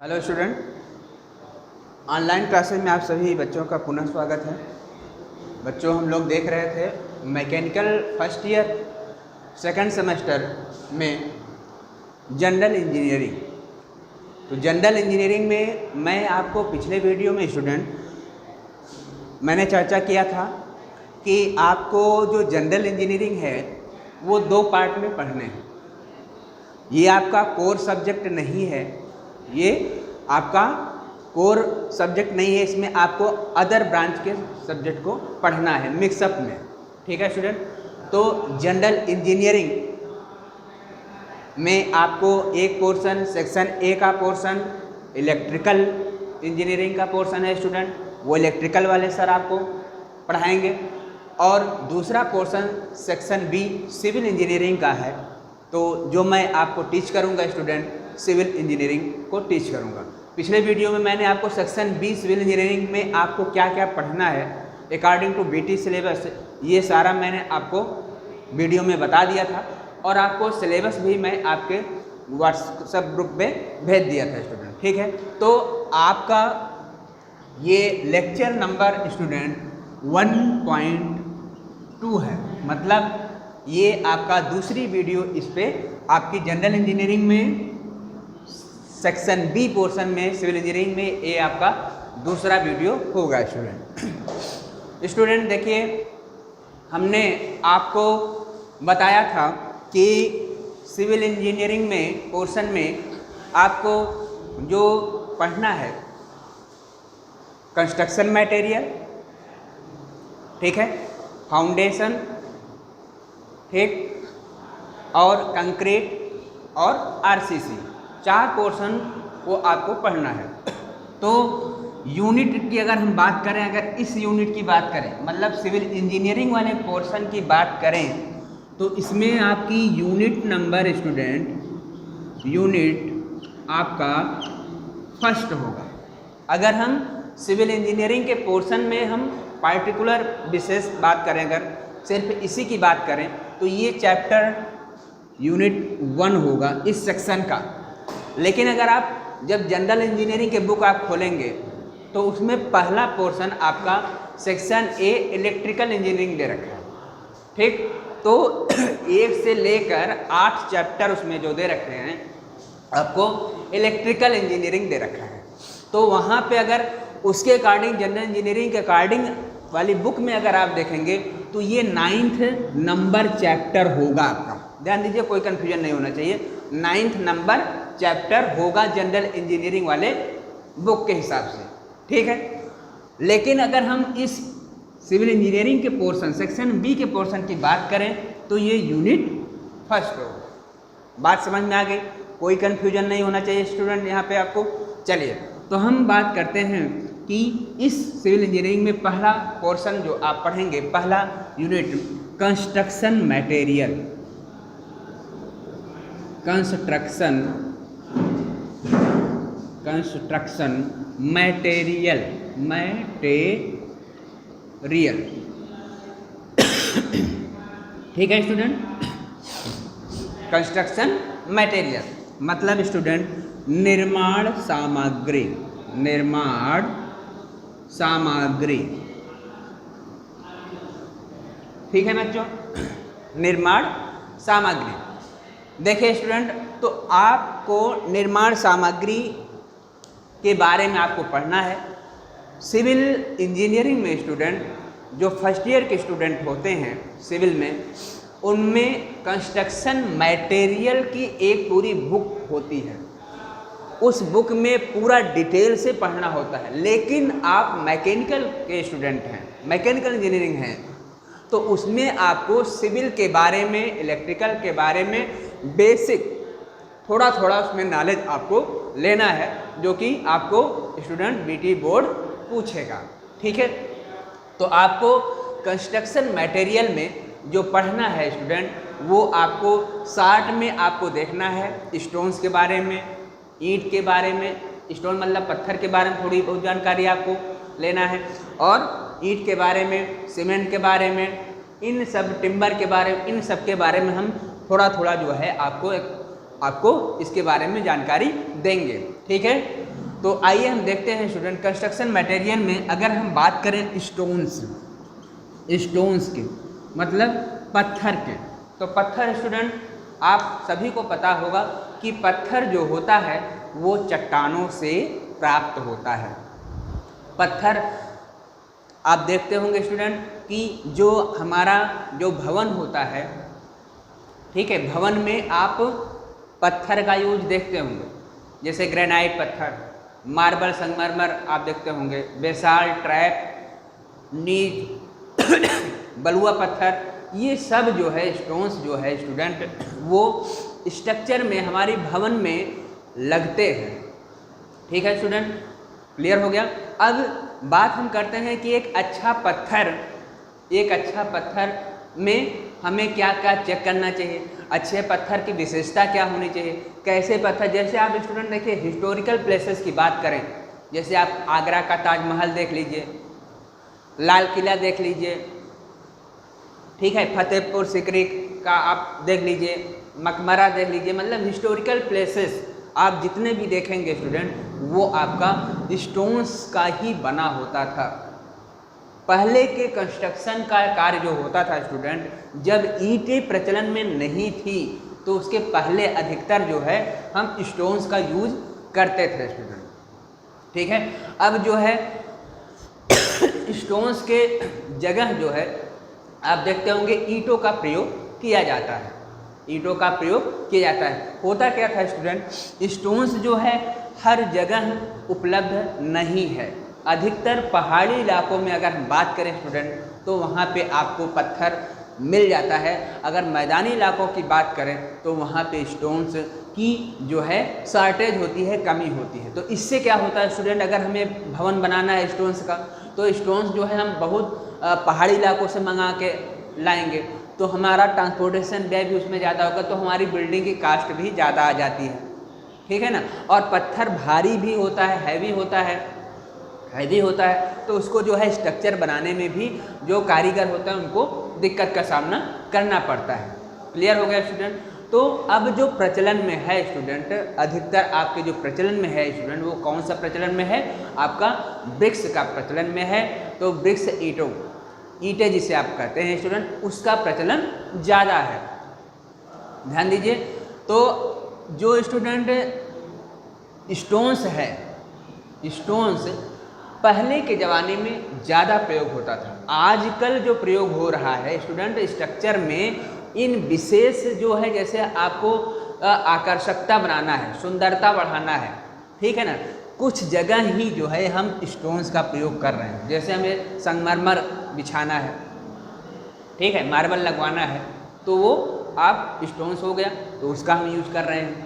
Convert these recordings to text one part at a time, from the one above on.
Hello student, online classes में आप सभी बच्चों का पुनः स्वागत है। बच्चों, हम लोग देख रहे थे mechanical first year second semester में जनरल इंजीनियरिंग। तो जनरल इंजीनियरिंग में मैं आपको पिछले वीडियो में स्टूडेंट मैंने चर्चा किया था कि आपको जो जनरल इंजीनियरिंग है वो दो पार्ट में पढ़ने हैं। ये आपका कोर सब्जेक्ट नहीं है, ये आपका कोर सब्जेक्ट नहीं है, इसमें आपको अदर ब्रांच के सब्जेक्ट को पढ़ना है मिक्सअप में। ठीक है स्टूडेंट, तो जनरल इंजीनियरिंग में आपको एक पोर्शन सेक्शन ए का पोर्शन इलेक्ट्रिकल इंजीनियरिंग का पोर्शन है स्टूडेंट, वो इलेक्ट्रिकल वाले सर आपको पढ़ाएंगे। और दूसरा portion section B civil engineering का है, तो जो मैं आपको टीच करूंगा स्टूडेंट सिविल इंजीनियरिंग को टीच करूंगा। पिछले वीडियो में मैंने आपको सेक्शन बी सिविल इंजीनियरिंग में आपको क्या क्या पढ़ना है अकॉर्डिंग टू बीटी सिलेबस, ये सारा मैंने आपको वीडियो में बता दिया था और आपको सिलेबस भी मैं आपके व्हाट्सएप ग्रुप में भेज दिया था स्टूडेंट। ठीक है, तो आपका ये लेक्चर नंबर स्टूडेंट 1.2 है, मतलब ये आपका दूसरी वीडियो इस पे आपकी जनरल इंजीनियरिंग में सेक्शन बी पोर्शन में सिविल इंजीनियरिंग में ये आपका दूसरा वीडियो होगा स्टूडेंट। स्टूडेंट देखिए, हमने आपको बताया था कि सिविल इंजीनियरिंग में पोर्शन में आपको जो पढ़ना है कंस्ट्रक्शन मटेरियल, ठीक है, फाउंडेशन, ठीक, और कंक्रीट और आरसीसी, चार पोर्शन को आपको पढ़ना है। तो यूनिट की अगर हम बात करें, अगर इस यूनिट की बात करें, मतलब सिविल इंजीनियरिंग वाले पोर्शन की बात करें, तो इसमें आपकी यूनिट नंबर स्टूडेंट यूनिट आपका फर्स्ट होगा। अगर हम सिविल इंजीनियरिंग के पोर्शन में हम पार्टिकुलर विशेष बात करें, अगर सिर्फ इसी की बात करें, तो ये चैप्टर यूनिट 1 होगा इस सेक्शन का। लेकिन अगर आप जब जनरल इंजीनियरिंग के बुक आप खोलेंगे तो उसमें पहला पोर्शन आपका सेक्शन ए इलेक्ट्रिकल इंजीनियरिंग दे रखा है। ठीक, तो 1 से लेकर 8 चैप्टर उसमें जो दे रखे हैं आपको इलेक्ट्रिकल इंजीनियरिंग दे रखा है। तो वहाँ पे अगर उसके अकॉर्डिंग जनरल इंजीनियरिंग के अकॉर्डिंग वाली बुक में अगर आप देखेंगे तो ये 9th नंबर चैप्टर होगा आपका। ध्यान दीजिए, कोई कन्फ्यूजन नहीं होना चाहिए, 9th नंबर चैप्टर होगा जनरल इंजीनियरिंग वाले बुक के हिसाब से। ठीक है, लेकिन अगर हम इस सिविल इंजीनियरिंग के पोर्शन सेक्शन बी के पोर्शन की बात करें तो ये यूनिट फर्स्ट होगा। बात समझ में आ गई, कोई कन्फ्यूजन नहीं होना चाहिए स्टूडेंट यहाँ पे आपको। चलिए, तो हम बात करते हैं कि इस सिविल इंजीनियरिंग में पहला पोर्शन जो आप पढ़ेंगे, पहला unit construction material, construction material ठीक है स्टूडेंट। कंस्ट्रक्शन मटेरियल मतलब स्टूडेंट निर्माण सामग्री, ठीक है बच्चों, निर्माण सामग्री। देखिए स्टूडेंट, तो आपको निर्माण सामग्री के बारे में आपको पढ़ना है। सिविल इंजीनियरिंग में स्टूडेंट जो फर्स्ट ईयर के स्टूडेंट होते हैं सिविल में, उनमें कंस्ट्रक्शन मटेरियल की एक पूरी बुक होती है। उस बुक में पूरा डिटेल से पढ़ना होता है। लेकिन आप मैकेनिकल के स्टूडेंट हैं, मैकेनिकल इंजीनियरिंग हैं, तो उसमें आपको सिविल के बारे में, इलेक्ट्रिकल के बारे में बेसिक थोड़ा थोड़ा उसमें नॉलेज आपको लेना है, जो कि आपको स्टूडेंट बीटी बोर्ड पूछेगा। ठीक है, तो आपको कंस्ट्रक्शन मटेरियल में जो पढ़ना है स्टूडेंट, वो आपको शार्ट में आपको देखना है। स्टोन्स के बारे में, ईंट के बारे में, स्टोन मतलब पत्थर के बारे में थोड़ी बहुत जानकारी आपको लेना है, और ईंट के बारे में, सीमेंट के बारे में, इन सब टिम्बर के बारे में, इन सब के बारे में हम थोड़ा थोड़ा जो है आपको इसके बारे में जानकारी देंगे। ठीक है, तो आइए हम देखते हैं स्टूडेंट, कंस्ट्रक्शन मटेरियल में अगर हम बात करें स्टोन्स के मतलब पत्थर के, तो पत्थर स्टूडेंट आप सभी को पता होगा कि पत्थर जो होता है वो चट्टानों से प्राप्त होता है। पत्थर आप देखते होंगे स्टूडेंट कि जो हमारा जो भवन होता है, ठीक है, भवन में आप पत्थर का यूज देखते होंगे, जैसे ग्रेनाइट पत्थर, मार्बल, संगमरमर आप देखते होंगे, बेसाल्ट, ट्रैप, नीज, बलुआ पत्थर, ये सब जो है स्टोन्स जो है स्टूडेंट वो स्ट्रक्चर में हमारी भवन में लगते हैं। ठीक है स्टूडेंट, क्लियर हो गया। अब बात हम करते हैं कि एक अच्छा पत्थर में हमें क्या क्या चेक करना चाहिए, अच्छे पत्थर की विशेषता क्या होनी चाहिए, कैसे पत्थर, जैसे आप स्टूडेंट देखिए हिस्टोरिकल प्लेसेस की बात करें, जैसे आप आगरा का ताजमहल देख लीजिए, लाल किला देख लीजिए, ठीक है, फतेहपुर सीकरी का आप देख लीजिए, मकबरा देख लीजिए, मतलब हिस्टोरिकल प्लेसेस आप जितने भी देखेंगे स्टूडेंट वो आपका स्टोन्स का ही बना होता था। पहले के कंस्ट्रक्शन का कार्य जो होता था स्टूडेंट, जब ईंटें प्रचलन में नहीं थी तो उसके पहले अधिकतर जो है हम स्टोन्स का यूज करते थे स्टूडेंट। ठीक है, अब जो है स्टोन्स के जगह जो है आप देखते होंगे ईंटों का प्रयोग किया जाता है, ईंटों का प्रयोग किया जाता है। होता क्या था स्टूडेंट, स्टोन्स जो है हर जगह उपलब्ध नहीं है। अधिकतर पहाड़ी इलाकों में अगर हम बात करें स्टूडेंट तो वहाँ पे आपको पत्थर मिल जाता है। अगर मैदानी इलाकों की बात करें तो वहाँ पे स्टोन्स की जो है शॉर्टेज होती है, कमी होती है। तो इससे क्या होता है स्टूडेंट, अगर हमें भवन बनाना है स्टोन्स का, तो स्टोन्स जो है हम बहुत पहाड़ी इलाकों से मंगा के लाएंगे तो हमारा ट्रांसपोर्टेशन व्यय भी उसमें ज़्यादा होगा, तो हमारी बिल्डिंग की कास्ट भी ज़्यादा आ जाती है। ठीक है ना, और पत्थर भारी भी होता है, हैवी होता है, तो उसको जो है स्ट्रक्चर बनाने में भी जो कारीगर होता है उनको दिक्कत का सामना करना पड़ता है। क्लियर हो गया स्टूडेंट। तो अब जो प्रचलन में है स्टूडेंट, अधिकतर आपके जो प्रचलन में है स्टूडेंट, वो कौन सा प्रचलन में है, आपका ब्रिक्स का प्रचलन में है। तो ब्रिक्स ईंटें जिसे आप कहते हैं स्टूडेंट, उसका प्रचलन ज़्यादा है। ध्यान दीजिए, तो जो स्टूडेंट स्टोन्स पहले के ज़माने में ज़्यादा प्रयोग होता था। आजकल जो प्रयोग हो रहा है स्टूडेंट स्ट्रक्चर में, इन विशेष जो है, जैसे आपको आकर्षकता बनाना है, सुंदरता बढ़ाना है, ठीक है ना, कुछ जगह ही जो है हम स्टोन्स का प्रयोग कर रहे हैं। जैसे हमें संगमरमर बिछाना है, ठीक है, मार्बल लगवाना है, तो वो आप स्टोन्स हो गया, तो उसका हम यूज कर रहे हैं।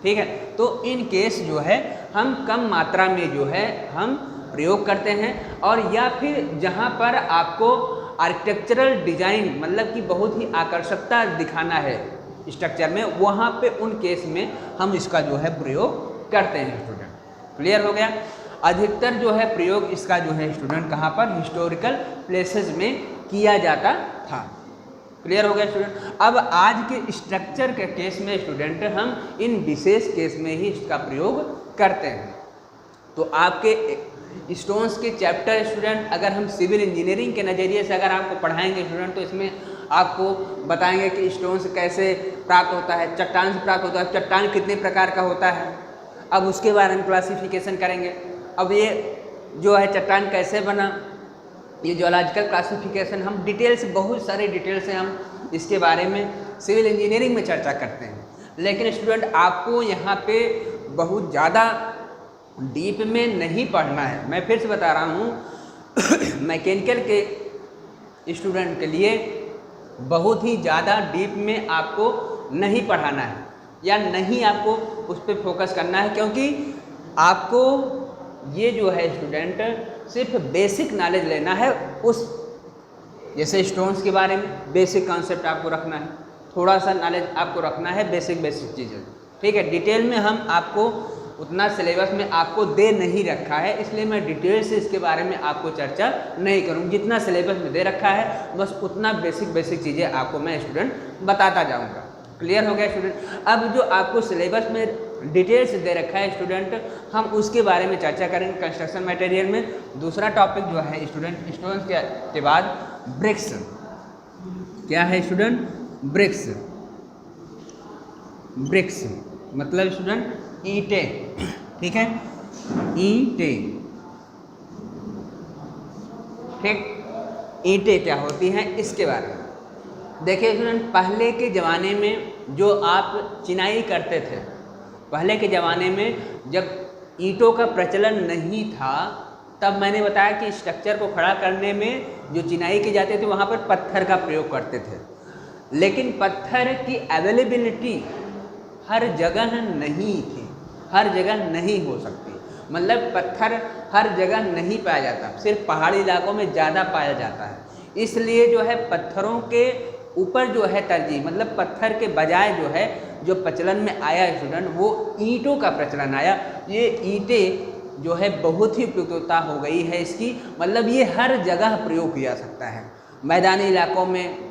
ठीक है, तो इन केस जो है हम कम मात्रा में जो है हम प्रयोग करते हैं, और या फिर जहाँ पर आपको आर्किटेक्चरल डिजाइन मतलब कि बहुत ही आकर्षकता दिखाना है स्ट्रक्चर में, वहाँ पे उन केस में हम इसका जो है प्रयोग करते हैं स्टूडेंट। क्लियर हो गया। अधिकतर जो है प्रयोग इसका जो है स्टूडेंट कहाँ पर, हिस्टोरिकल प्लेसेस में किया जाता था। क्लियर हो गया स्टूडेंट। अब आज के स्ट्रक्चर के केस में स्टूडेंट हम इन विशेष केस में ही इसका प्रयोग करते हैं। तो आपके स्टोन्स के चैप्टर स्टूडेंट अगर हम सिविल इंजीनियरिंग के नज़रिए से अगर आपको पढ़ाएंगे स्टूडेंट, तो इसमें आपको बताएंगे कि स्टोन्स कैसे प्राप्त होता है, चट्टान से प्राप्त होता है, चट्टान कितने प्रकार का होता है, अब उसके बारे में क्लासिफिकेशन करेंगे। अब ये जो है चट्टान कैसे बना, ये जियोलॉजिकल क्लासिफिकेशन हम डिटेल से, बहुत सारे डिटेल से हम इसके बारे में सिविल इंजीनियरिंग में चर्चा करते हैं। लेकिन स्टूडेंट आपको यहाँ पे बहुत ज़्यादा डीप में नहीं पढ़ना है। मैं फिर से बता रहा हूँ मैकेनिकल के स्टूडेंट के लिए बहुत ही ज़्यादा डीप में आपको नहीं पढ़ाना है, या नहीं आपको उस पर फोकस करना है, क्योंकि आपको ये जो है स्टूडेंट सिर्फ बेसिक नॉलेज लेना है। उस जैसे स्टोन्स के बारे में बेसिक कॉन्सेप्ट आपको रखना है, थोड़ा सा नॉलेज आपको रखना है, बेसिक चीज़ें, ठीक है। डिटेल में हम आपको उतना सिलेबस में आपको दे नहीं रखा है, इसलिए मैं डिटेल से इसके बारे में आपको चर्चा नहीं करूँ। जितना सिलेबस में दे रखा है बस उतना बेसिक चीज़ें आपको मैं स्टूडेंट बताता जाऊँगा। क्लियर हो गया स्टूडेंट। अब जो आपको सिलेबस में डिटेल्स दे रखा है स्टूडेंट, हम उसके बारे में चर्चा करेंगे कंस्ट्रक्शन मटेरियल में। दूसरा टॉपिक जो है स्टूडेंट, स्टोन्स के बाद ब्रिक्स। क्या है स्टूडेंट? ब्रिक्स। ब्रिक्स मतलब स्टूडेंट ईंटें, ठीक है, ईंटें, ठीक। ईंटें क्या होती हैं इसके बारे में देखिए स्टूडेंट। पहले के ज़माने में जो आप चिनाई करते थे, पहले के ज़माने में जब ईंटों का प्रचलन नहीं था, तब मैंने बताया कि स्ट्रक्चर को खड़ा करने में जो चिनाई की जाती थी वहाँ पर पत्थर का प्रयोग करते थे। लेकिन पत्थर की अवेलेबिलिटी हर जगह नहीं थी, हर जगह नहीं हो सकती, मतलब पत्थर हर जगह नहीं पाया जाता, सिर्फ पहाड़ी इलाकों में ज़्यादा पाया जाता है। इसलिए जो है पत्थरों के ऊपर जो है तरजीह, मतलब पत्थर के बजाय जो है जो प्रचलन में आया स्टूडेंट, वो ईंटों का प्रचलन आया। ये ईंटें जो है बहुत ही उपयुक्तता हो गई है इसकी, मतलब ये हर जगह प्रयोग किया सकता है। मैदानी इलाकों में,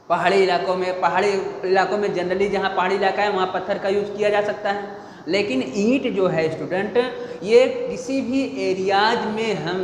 पहाड़ी इलाकों में जनरली जहाँ पहाड़ी इलाका है वहाँ पत्थर का यूज़ किया जा सकता है। लेकिन ईंट जो है स्टूडेंट, ये किसी भी एरियाज में हम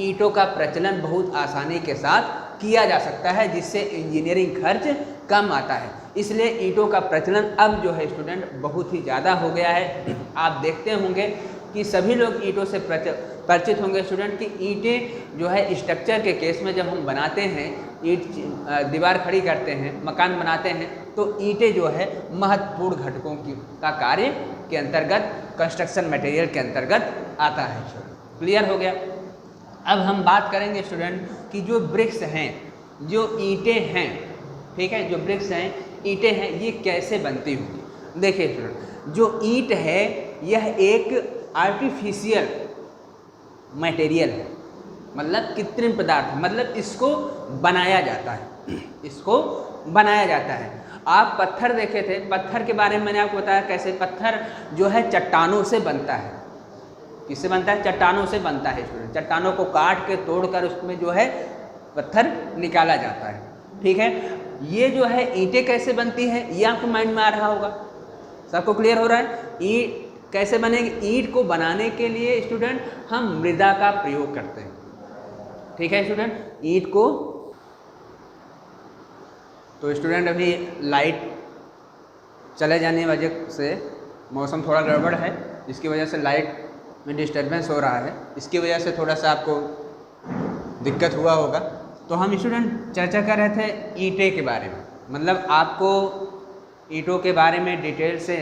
ईंटों का प्रचलन बहुत आसानी के साथ किया जा सकता है, जिससे इंजीनियरिंग खर्च कम आता है। इसलिए ईंटों का प्रचलन अब जो है स्टूडेंट बहुत ही ज़्यादा हो गया है। आप देखते होंगे कि सभी लोग ईंटों से परिचित होंगे स्टूडेंट, कि ईंटें जो है स्ट्रक्चर के केस में जब हम बनाते हैं, ईंट दीवार खड़ी करते हैं, मकान बनाते हैं, तो ईंटें जो है महत्वपूर्ण घटकों का कार्य के अंतर्गत, कंस्ट्रक्शन मटेरियल के अंतर्गत आता है। क्लियर हो गया? अब हम बात करेंगे स्टूडेंट कि जो ब्रिक्स हैं, जो ईंटें हैं, ठीक है, जो ब्रिक्स हैं, ईंटें हैं, ये कैसे बनती होंगी। देखिए स्टूडेंट, जो ईंट है यह एक आर्टिफिशियल मटेरियल है, मतलब कृत्रिम पदार्थ, मतलब इसको बनाया जाता है, इसको बनाया जाता है। आप पत्थर देखे थे, पत्थर के बारे में मैंने आपको बताया कैसे पत्थर जो है चट्टानों से बनता है। किससे बनता है? चट्टानों से बनता है स्टूडेंट। चट्टानों को काट के तोड़कर उसमें जो है पत्थर निकाला जाता है, ठीक है। ये जो है ईंटें कैसे बनती हैं, ये आपको माइंड में आ रहा होगा, सबको क्लियर हो रहा है? ईंट कैसे बनेगी? ईंट को बनाने के लिए स्टूडेंट हम मृदा का प्रयोग करते हैं, ठीक है स्टूडेंट। ईंट को, तो स्टूडेंट अभी लाइट चले जाने की वजह से मौसम थोड़ा गड़बड़ है, जिसकी वजह से लाइट में डिस्टर्बेंस हो रहा है, इसकी वजह से थोड़ा सा आपको दिक्कत हुआ होगा। तो हम स्टूडेंट चर्चा कर रहे थे ईंटें के बारे में, मतलब आपको ईंटों के बारे में डिटेल से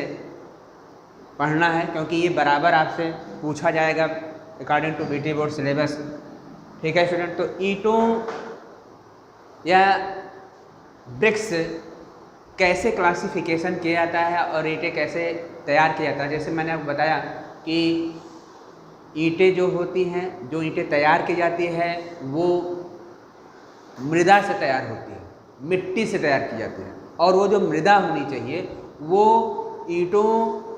पढ़ना है, क्योंकि ये बराबर आपसे पूछा जाएगा according to BT board syllabus, ठीक है स्टूडेंट। तो ईंटों या ब्रिक्स कैसे क्लासिफिकेशन किया जाता है और ईंटें कैसे तैयार किया जाता है। जैसे मैंने आपको बताया कि ईंटें जो होती हैं, जो ईंटें तैयार की जाती है वो मृदा से तैयार होती है, मिट्टी से तैयार की जाती है, और वो जो मृदा होनी चाहिए वो ईंटों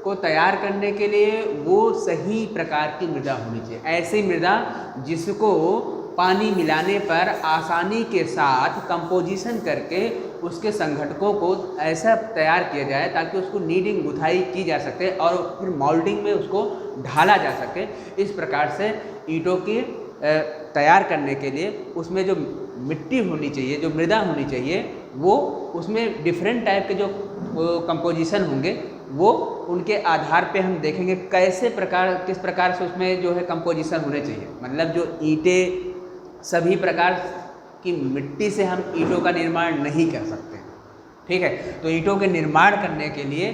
को तैयार करने के लिए वो सही प्रकार की मृदा होनी चाहिए। ऐसी मृदा जिसको पानी मिलाने पर आसानी के साथ कंपोजिशन करके उसके संघटकों को ऐसा तैयार किया जाए ताकि उसको नीडिंग गुथाई की जा सके और फिर मोल्डिंग में उसको ढाला जा सके। इस प्रकार से ईंटों की तैयार करने के लिए उसमें जो मिट्टी होनी चाहिए, जो मृदा होनी चाहिए, वो उसमें डिफरेंट टाइप के जो कंपोजिशन होंगे वो उनके आधार पे हम देखेंगे किस प्रकार से उसमें जो है कंपोजिशन होने चाहिए। मतलब जो ईंटें सभी प्रकार की मिट्टी से हम ईंटों का निर्माण नहीं कर सकते, ठीक है। तो ईंटों के निर्माण करने के लिए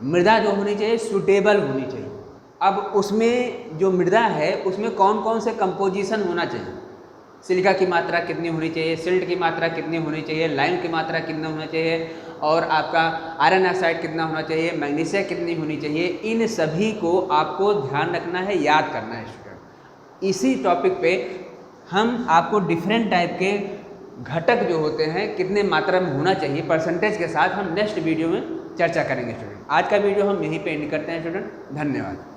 मृदा जो होनी चाहिए सूटेबल होनी चाहिए। अब उसमें जो मृदा है उसमें कौन कौन से कंपोजिशन होना चाहिए, सिलिका की मात्रा कितनी होनी चाहिए, सिल्ट की मात्रा कितनी होनी चाहिए, लाइम की मात्रा कितना होना चाहिए, और आपका आयरन ऑक्साइड कितना होना चाहिए, मैग्नीशियम कितनी होनी चाहिए, इन सभी को आपको ध्यान रखना है, याद करना है स्टूडेंट। इसी टॉपिक पे हम आपको डिफरेंट टाइप के घटक जो होते हैं कितने मात्रा में होना चाहिए परसेंटेज के साथ हम नेक्स्ट वीडियो में चर्चा करेंगे स्टूडेंट। आज का वीडियो हम यहीं पे एंड करते हैं स्टूडेंट, धन्यवाद।